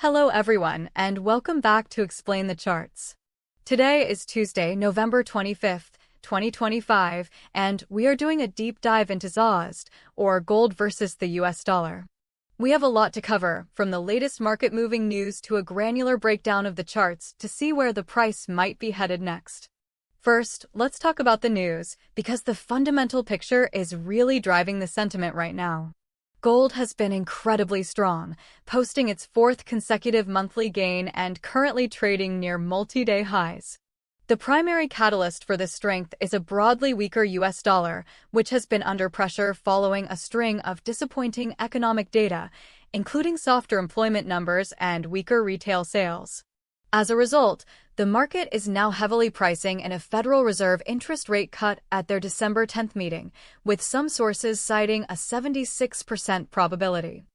Hello everyone, and welcome back to Explain the Charts. Today is Tuesday, November 25th, 2025, and we are doing a deep dive into XAUUSD, or gold versus the US dollar. We have a lot to cover, from the latest market-moving news to a granular breakdown of the charts to see where the price might be headed next. First, let's talk about the news, because the fundamental picture is really driving the sentiment right now. Gold has been incredibly strong, posting its fourth consecutive monthly gain and currently trading near multi-day highs. The primary catalyst for this strength is a broadly weaker US dollar, which has been under pressure following a string of disappointing economic data, including softer employment numbers and weaker retail sales. As a result, the market is now heavily pricing in a Federal Reserve interest rate cut at their December 10th meeting, with some sources citing a 76% probability.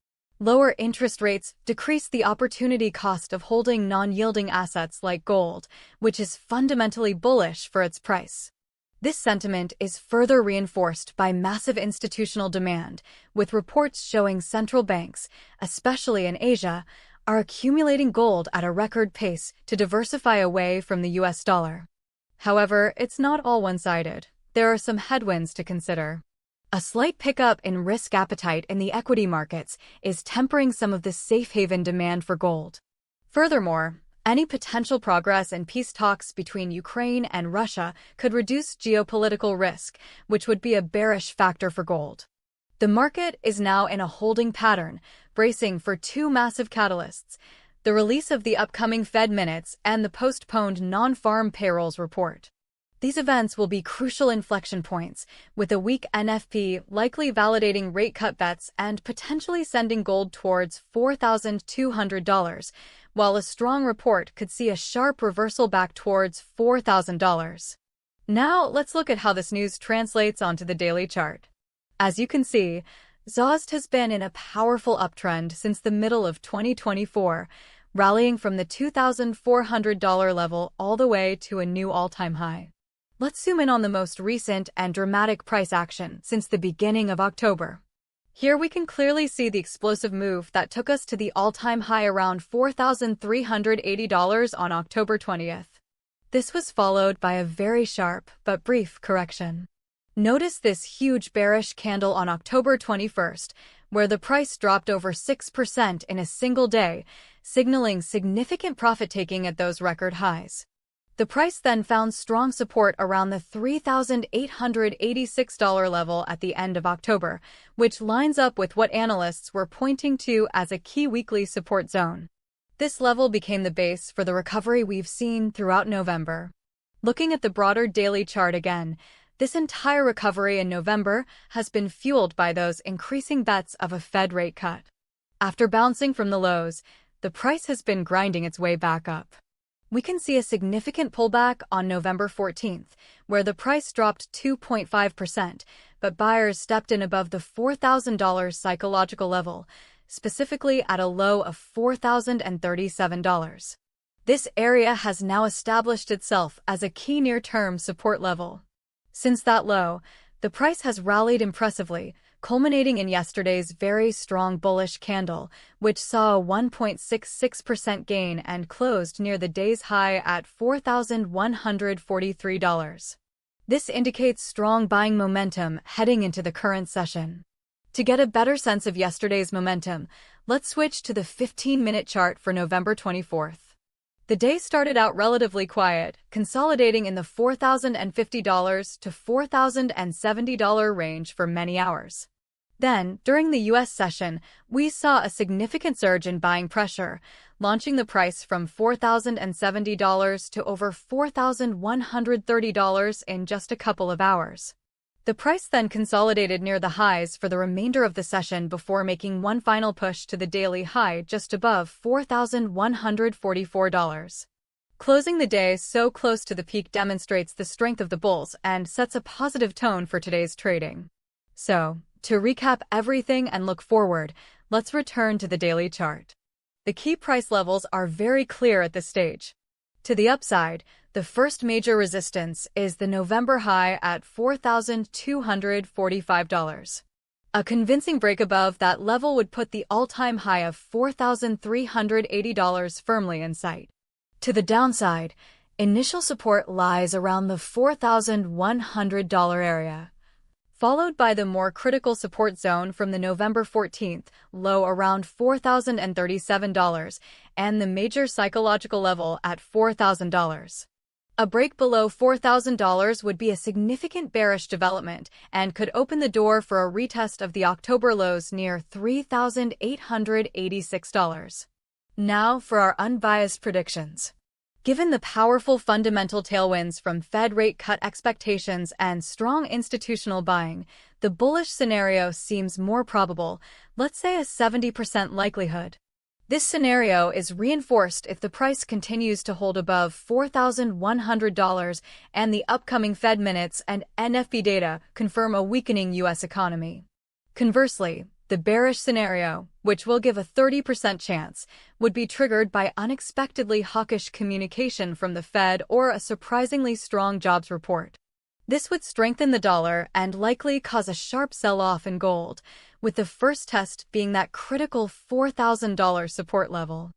Lower interest rates decrease the opportunity cost of holding non-yielding assets like gold, which is fundamentally bullish for its price. This sentiment is further reinforced by massive institutional demand, with reports showing central banks, especially in Asia, are accumulating gold at a record pace to diversify away from the US dollar. However, it's not all one-sided. There are some headwinds to consider. A slight pickup in risk appetite in the equity markets is tempering some of the safe haven demand for gold. Furthermore, any potential progress in peace talks between Ukraine and Russia could reduce geopolitical risk, which would be a bearish factor for gold. The market is now in a holding pattern, bracing for two massive catalysts: the release of the upcoming Fed minutes and the postponed non-farm payrolls report. These events will be crucial inflection points, with a weak NFP likely validating rate cut bets and potentially sending gold towards $4,200, while a strong report could see a sharp reversal back towards $4,000. Now, let's look at how this news translates onto the daily chart. As you can see, XAUUSD has been in a powerful uptrend since the middle of 2024, rallying from the $2,400 level all the way to a new all-time high. Let's zoom in on the most recent and dramatic price action since the beginning of October. Here we can clearly see the explosive move that took us to the all-time high around $4,380 on October 20th. This was followed by a very sharp but brief correction. Notice this huge bearish candle on October 21st, where the price dropped over 6% in a single day, signaling significant profit-taking at those record highs. The price then found strong support around the $3,886 level at the end of October, which lines up with what analysts were pointing to as a key weekly support zone. This level became the base for the recovery we've seen throughout November. Looking at the broader daily chart again, this entire recovery in November has been fueled by those increasing bets of a Fed rate cut. After bouncing from the lows, the price has been grinding its way back up. We can see a significant pullback on November 14th, where the price dropped 2.5%, but buyers stepped in above the $4,000 psychological level, specifically at a low of $4,037. This area has now established itself as a key near-term support level. Since that low, the price has rallied impressively, culminating in yesterday's very strong bullish candle, which saw a 1.66% gain and closed near the day's high at $4,143. This indicates strong buying momentum heading into the current session. To get a better sense of yesterday's momentum, let's switch to the 15-minute chart for November 24th. The day started out relatively quiet, consolidating in the $4,050 to $4,070 range for many hours. Then, during the U.S. session, we saw a significant surge in buying pressure, launching the price from $4,070 to over $4,130 in just a couple of hours. The price then consolidated near the highs for the remainder of the session before making one final push to the daily high just above $4,144. Closing the day so close to the peak demonstrates the strength of the bulls and sets a positive tone for today's trading. So, to recap everything and look forward, let's return to the daily chart. The key price levels are very clear at this stage. To the upside, the first major resistance is the November high at $4,245. A convincing break above that level would put the all-time high of $4,380 firmly in sight. To the downside, initial support lies around the $4,100 area, followed by the more critical support zone from the November 14th low around $4,037 and the major psychological level at $4,000. A break below $4,000 would be a significant bearish development and could open the door for a retest of the October lows near $3,886. Now for our unbiased predictions. Given the powerful fundamental tailwinds from Fed rate cut expectations and strong institutional buying, the bullish scenario seems more probable, let's say a 70% likelihood. This scenario is reinforced if the price continues to hold above $4,100 and the upcoming Fed minutes and NFP data confirm a weakening U.S. economy. Conversely, the bearish scenario, which will give a 30% chance, would be triggered by unexpectedly hawkish communication from the Fed or a surprisingly strong jobs report. This would strengthen the dollar and likely cause a sharp sell-off in gold, with the first test being that critical $4,000 support level.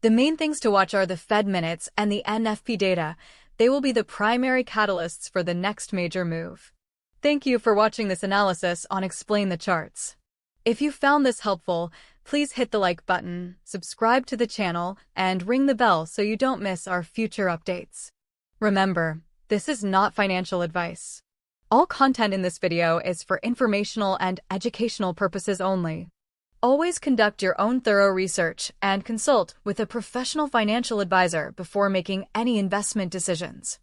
The main things to watch are the Fed minutes and the NFP data. They will be the primary catalysts for the next major move. Thank you for watching this analysis on Explain the Charts. If you found this helpful, please hit the like button, subscribe to the channel, and ring the bell so you don't miss our future updates. Remember, this is not financial advice. All content in this video is for informational and educational purposes only. Always conduct your own thorough research and consult with a professional financial advisor before making any investment decisions.